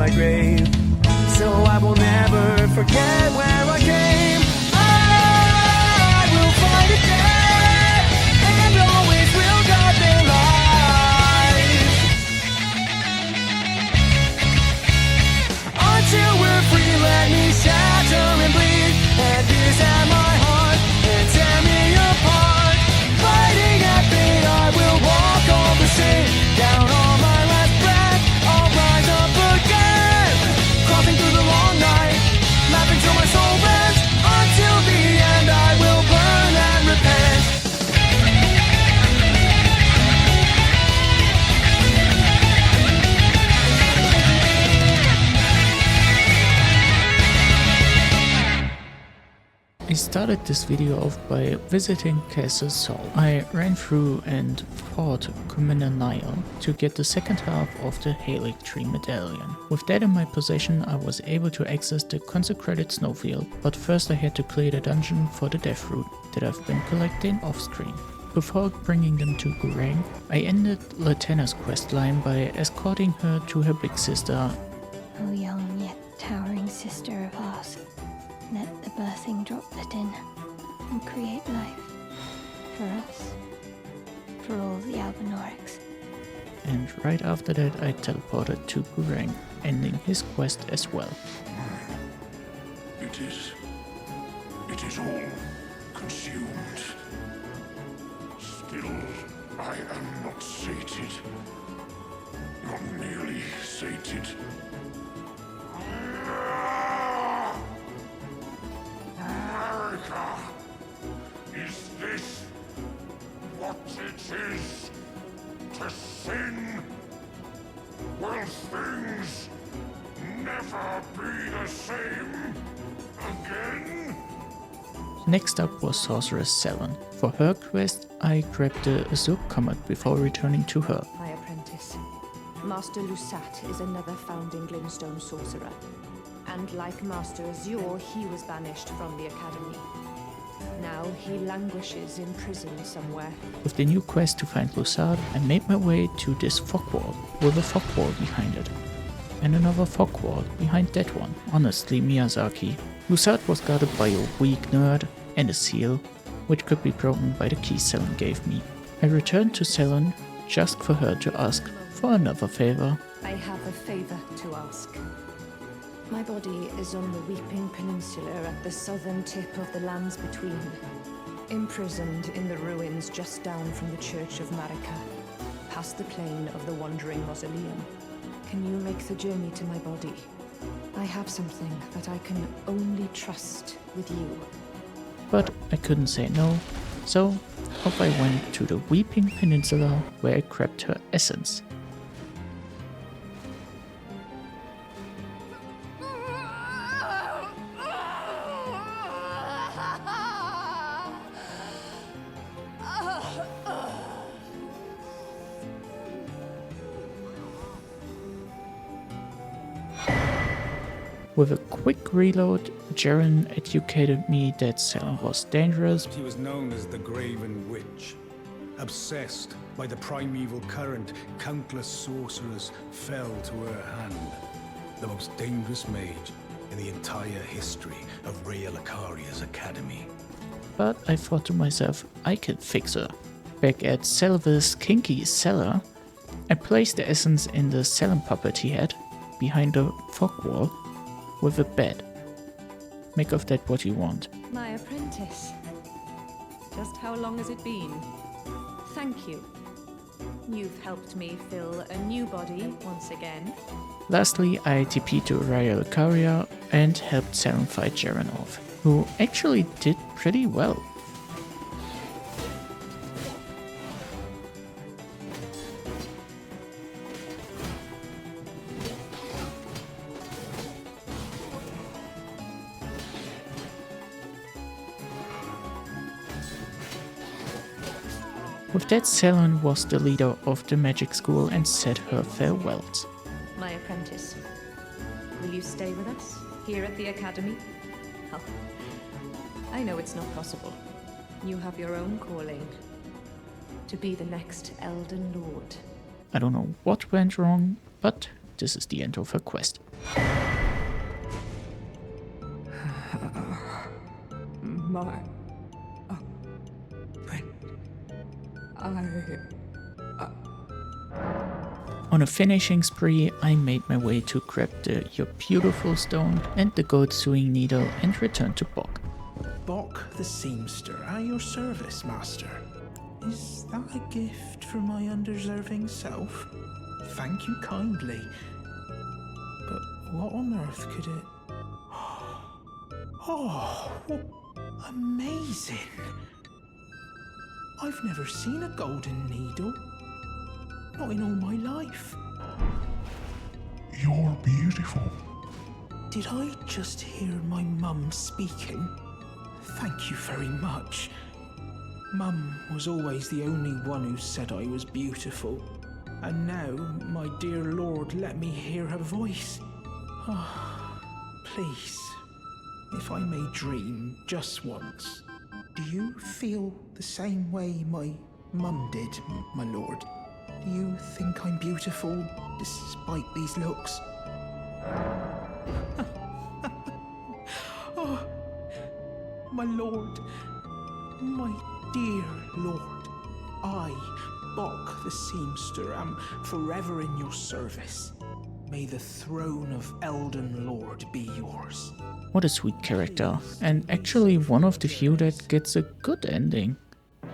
my grave. So I will never forget where I came. I will fight again, and always will guard their lives. Until we're free, let me shatter and bleed, and pierce at my heart and tear me apart. Fighting at fate, I will walk on the sea. Down on my last breath, I'll rise up again. Crawling through the long night, laughing till my soul bends. Until the end, I will burn and repent. I started this video off by visiting Castle Sol. I ran through and fought Commander Niall to get the second half of the Erdtree medallion. With that in my possession, I was able to access the consecrated snowfield, but first I had to clear the dungeon for the death root that I've been collecting off screen. Before bringing them to Guranqq, I ended Latenna's questline by escorting her to her big sister. O young yet towering sister of ours, let the birthing droplet in and create life for us, for all the Albinorics. And right after that I teleported to Guranqq, ending his quest as well. It is all consumed. Still, I am not sated. Not nearly sated. America! Is this what it is to sin? Will things never be the same again? Next up was Sorceress Sellen. For her quest, I grabbed the Azula comet before returning to her. My apprentice, Master Lusat is another founding Glintstone sorcerer. And like Master Azure, he was banished from the academy. Now he languishes in prison somewhere. With the new quest to find Lusat, I made my way to this fog wall, with a fog wall behind it. And another fog wall behind that one. Honestly, Miyazaki. Lusat was guarded by a weak nerd and a seal, which could be broken by the key Sellen gave me. I returned to Sellen just for her to ask for another favor. I have a favor to ask. My body is on the Weeping Peninsula at the southern tip of the lands between, imprisoned in the ruins just down from the Church of Marika, past the plain of the Wandering Mausoleum. Can you make the journey to my body? I have something that I can only trust with you. But I couldn't say no, so off I went to the Weeping Peninsula, where I grabbed her essence. With a quick reload, Jaren educated me that Sellen was dangerous. She was known as the Graven Witch. Obsessed by the primeval current, countless sorcerers fell to her hand. The most dangerous mage in the entire history of Rhea Lucaria's academy. But I thought to myself, I can fix her. Back at Selva's kinky cellar, I placed the essence in the Sellen puppet he had, behind the fog wall, with a bed. Make of that what you want. My apprentice. Just how long has it been? Thank you. You've helped me fill a new body once again. Lastly, I TP'd to Rhea Lucaria and helped Sellen fight Jaren off, who actually did pretty well. With that, Sellen was the leader of the magic school and said her farewells. My apprentice, will you stay with us here at the academy? Oh, I know it's not possible. You have your own calling. To be the next Elden Lord. I don't know what went wrong, but this is the end of her quest. My... When... On a finishing spree, I made my way to grab the Your Beautiful Stone and the Gold Sewing Needle and returned to Bog. Bok the Seamster, at your service, master. Is that a gift for my undeserving self? Thank you kindly. But what on earth could it... Oh, what amazing! I've never seen a golden needle. Not in all my life. You're beautiful. Did I just hear my mum speaking? Thank you very much. Mum was always the only one who said I was beautiful. And now, my dear Lord, let me hear her voice. Ah, please, if I may dream just once, do you feel the same way my mum did, my lord? Do you think I'm beautiful, despite these looks? Oh, my lord, my dear lord, I, Bok the Seamster, am forever in your service. May the throne of Elden Lord be yours. What a sweet character, and actually one of the few that gets a good ending.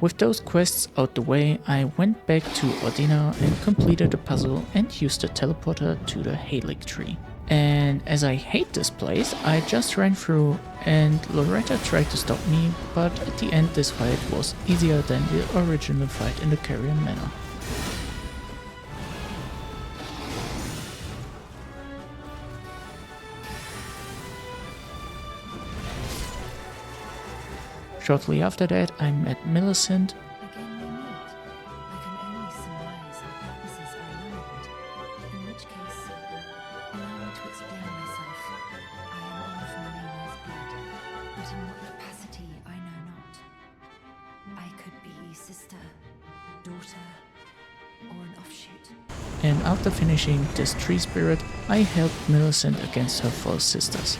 With those quests out the way, I went back to Ordina and completed the puzzle and used the teleporter to the Hewg tree. And as I hate this place, I just ran through and Loretta tried to stop me, but at the end this fight was easier than the original fight in the Carrion Manor. Shortly after that, I met Millicent. Again we meet. I can only surmise our purposes are aligned. In which case, allow me to explain myself. I am of Malenia's blood, but in what capacity I know not. I could be sister, daughter, or an offshoot. And after finishing this tree spirit, I helped Millicent against her false sisters.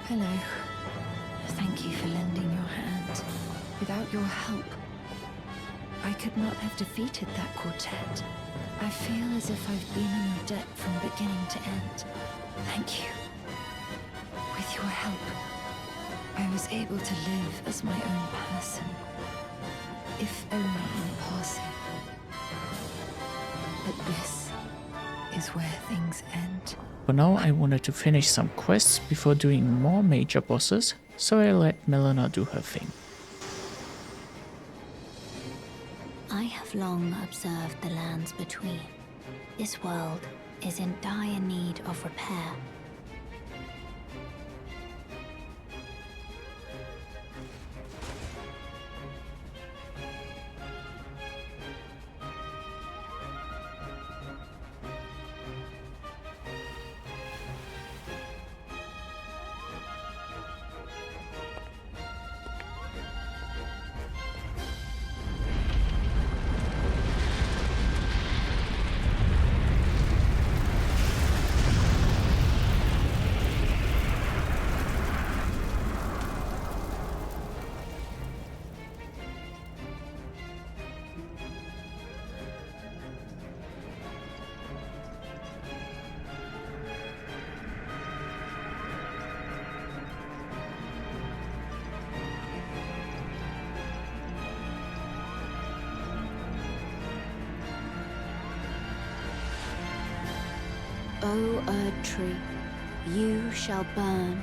Hello. Thank you for lending your hand. Without your help, I could not have defeated that quartet. I feel as if I've been in your debt from beginning to end. Thank you. With your help, I was able to live as my own person. If only in passing. But this is where things end. For now, I wanted to finish some quests before doing more major bosses, so I let Melina do her thing. I have long observed the lands between. This world is in dire need of repair. O Erdtree, you shall burn.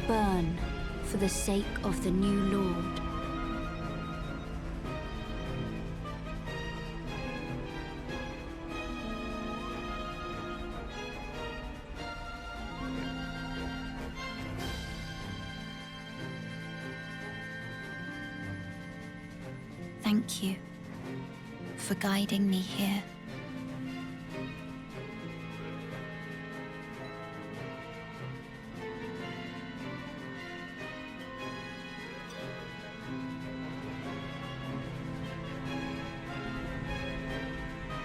Burn for the sake of the new Lord. thank you for guiding me here.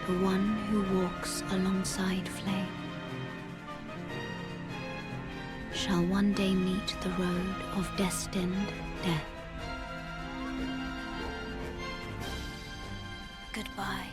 The one who walks alongside flame shall one day meet the road of destined death. Goodbye.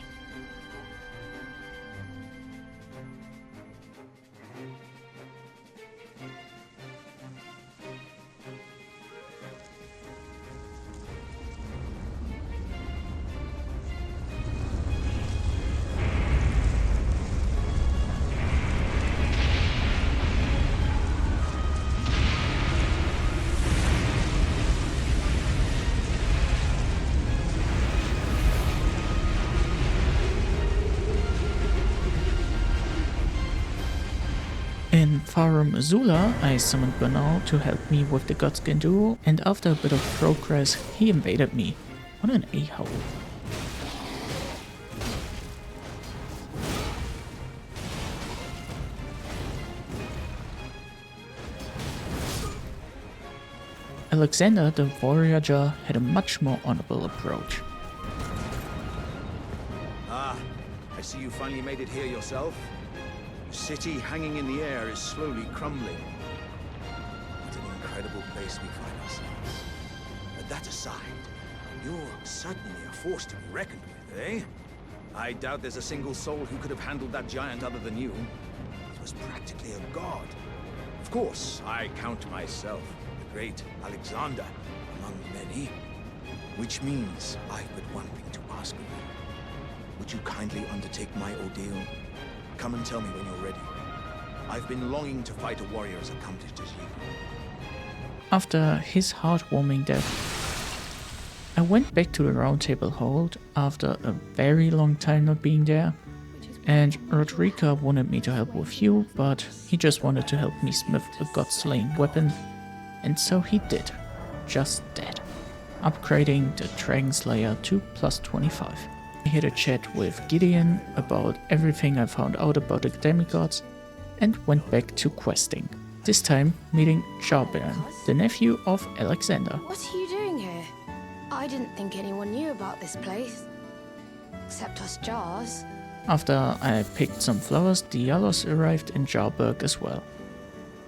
In Farum, Azula, I summoned Bernahl to help me with the Godskin duel, and after a bit of progress, he invaded me. What an a-hole. Alexander, the warrior jar, had a much more honorable approach. Ah, I see you finally made it here yourself. The city hanging in the air is slowly crumbling. What an incredible place we find ourselves. But that aside, you're certainly a force to be reckoned with, eh? I doubt there's a single soul who could have handled that giant other than you. It was practically a god. Of course, I count myself, the great Alexander, among many. Which means I've but one thing to ask of you. Would you kindly undertake my ordeal? Come and tell me when you're ready. I've been longing to fight a warrior as accomplished as you. After his heartwarming death, I went back to the Round Table Hold after a very long time not being there, and Roderika wanted me to help with Hewg, but he just wanted to help me smith a god-slaying weapon, and so he did. Just that. Upgrading the Dragon Slayer to +25. I had a chat with Gideon about everything I found out about the demigods and went back to questing. This time meeting Bairn, the nephew of Alexander. What are you doing here? I didn't think anyone knew about this place. Except us jars. After I picked some flowers, Diallos arrived in Jarberg as well.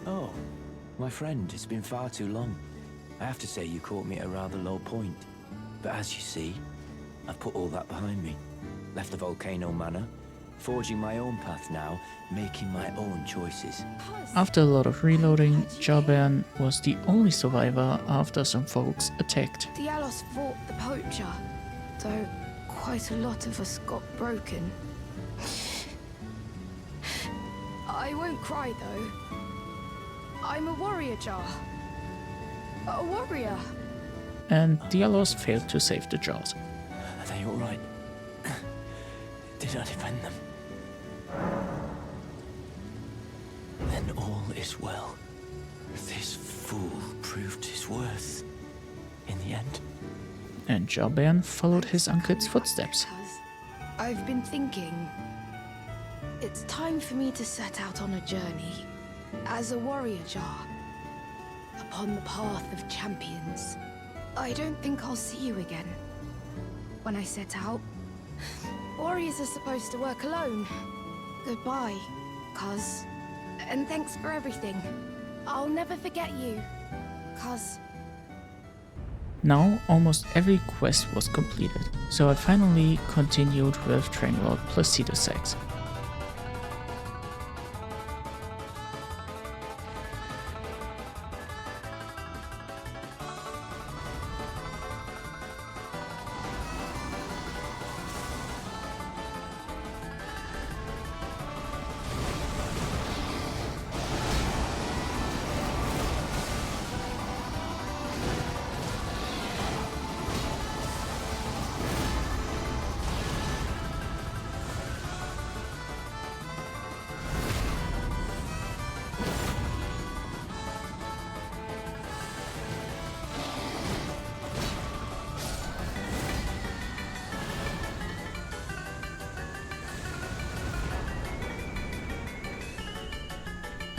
Oh, my friend, it's been far too long. I have to say you caught me at a rather low point. But as you see, I've put all that behind me. Left the volcano manor, forging my own path now, making my own choices. After a lot of reloading, Bairn was the only survivor after some folks attacked. Diallos fought the poacher, though quite a lot of us got broken. I won't cry though. I'm a warrior jar. A warrior. And Diallos failed to save the jars. Are they alright? Did I defend them? Then all is well. This fool proved his worth. In the end. And Bairn followed his uncle's footsteps. I've been thinking. It's time for me to set out on a journey. As a warrior jar. Upon the path of champions. I don't think I'll see you again. When I set out, warriors are supposed to work alone. Goodbye, cuz. And thanks for everything. I'll never forget you, cuz. Now almost every quest was completed, so I finally continued with Trainlord Placidusax.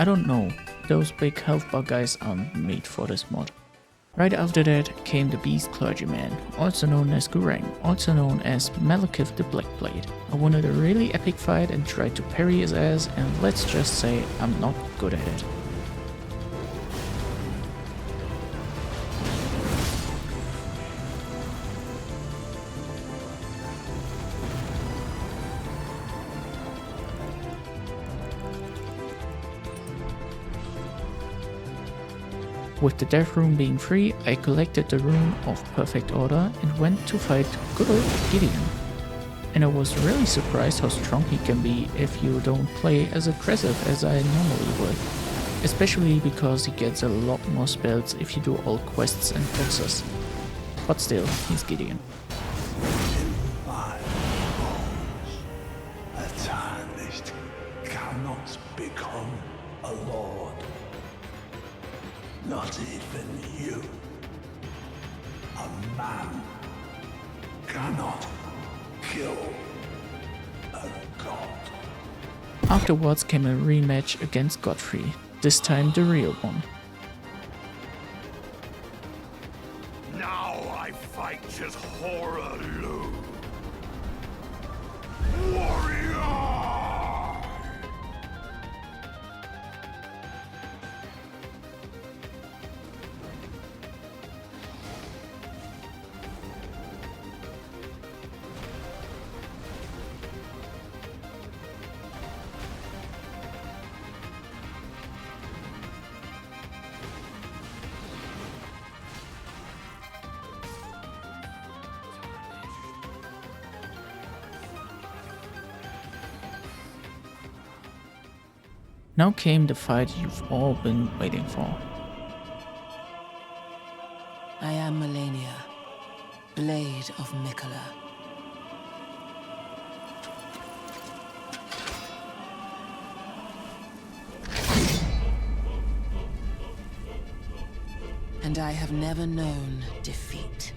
I don't know, those big health bar guys aren't made for this mod. Right after that came the Beast Clergyman, also known as Guranqq, also known as Malekith the Blackblade. I wanted a really epic fight and tried to parry his ass, and let's just say I'm not good at it. With the death rune being free, I collected the rune of perfect order and went to fight good old Gideon. And I was really surprised how strong he can be if you don't play as aggressive as I normally would. Especially because he gets a lot more spells if you do all quests and boxes. But still, he's Gideon. A tarnished cannot become a lord. Not even you. A man cannot kill a god. Afterwards came a rematch against Godfrey, this time the real one. Now I fight just horror alone. Warrior! Now came the fight you've all been waiting for. I am Malenia, Blade of Miquella. And I have never known defeat.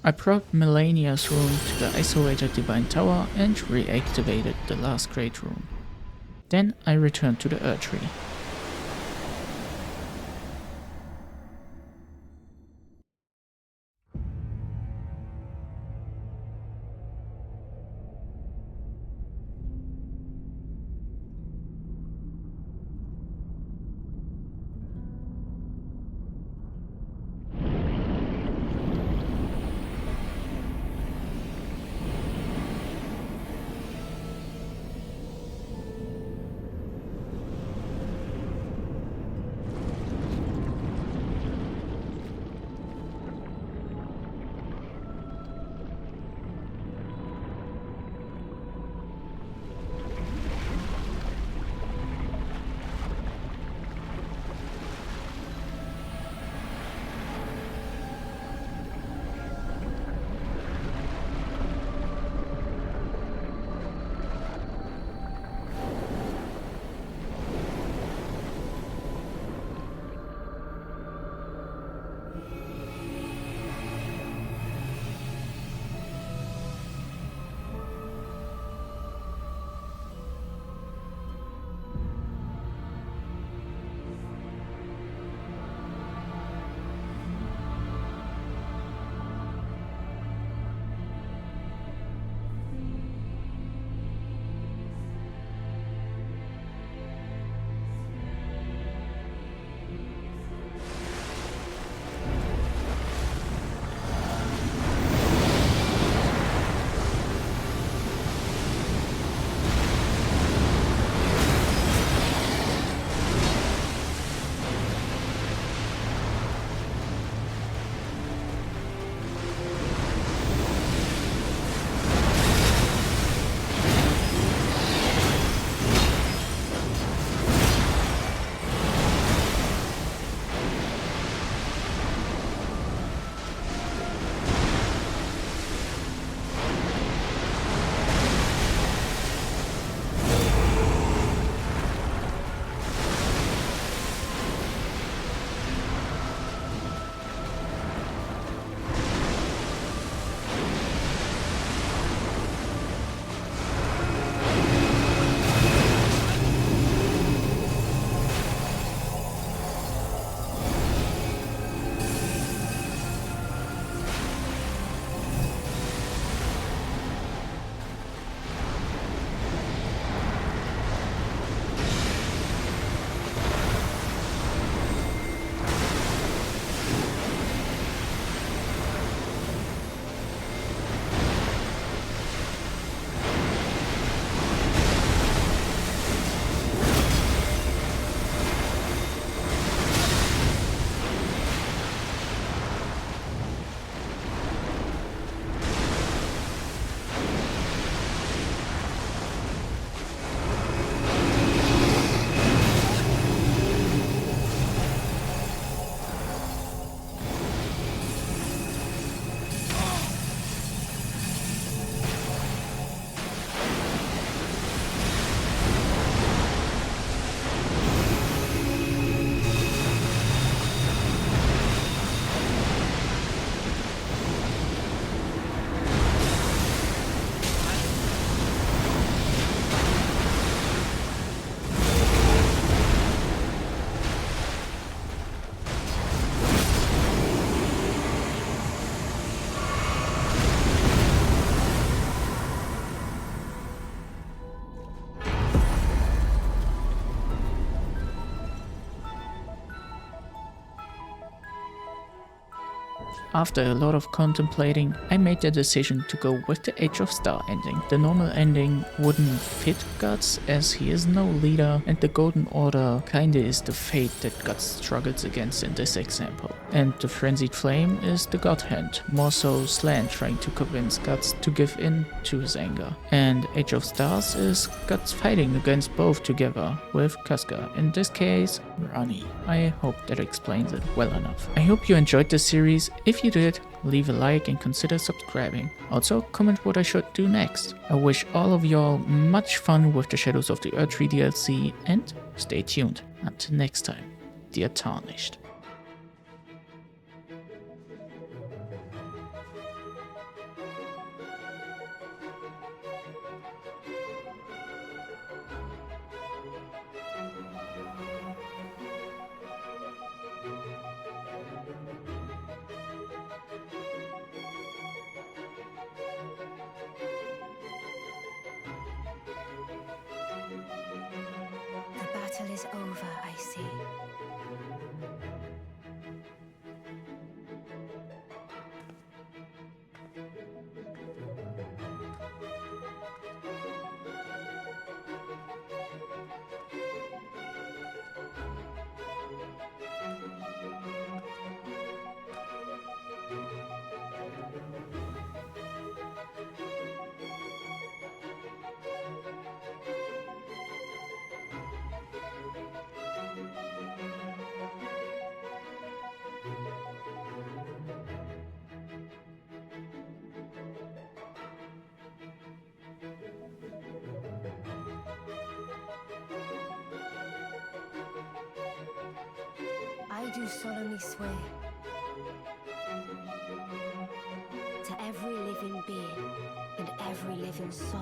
I brought Malenia's rune to the isolated Divine Tower and reactivated the last Great Rune. Then I returned to the Erdtree. After a lot of contemplating, I made the decision to go with the Age of Star ending. The normal ending wouldn't fit Guts as he is no leader, and the Golden Order kinda is the fate that Guts struggles against in this example. And the Frenzied Flame is the God Hand, more so Slan trying to convince Guts to give in to his anger. And Age of Stars is Guts fighting against both together, with Casca, in this case, Rani. I hope that explains it well enough. I hope you enjoyed this series. If you did, leave a like and consider subscribing. Also, comment what I should do next. I wish all of y'all much fun with the Shadows of the Erdtree DLC, and stay tuned. Until next time, dear Tarnished. The battle is over, I see. I do solemnly swear to every living being and every living soul.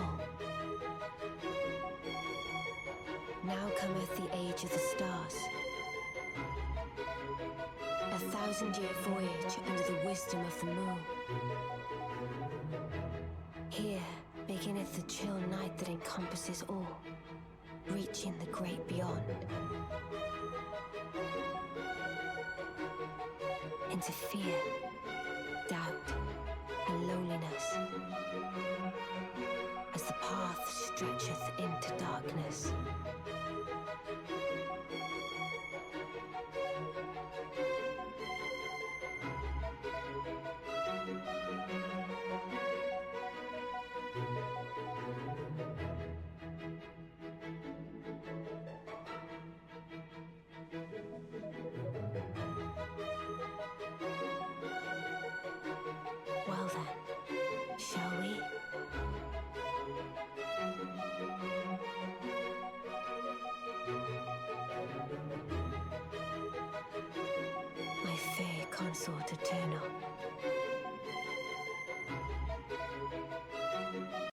Now cometh the age of the stars, 1,000-year voyage under the wisdom of the moon. Here beginneth the chill night that encompasses all, reaching the great beyond. Into fear, doubt, and loneliness, as the path stretcheth into darkness. Well then, shall we? My fair consort eternal.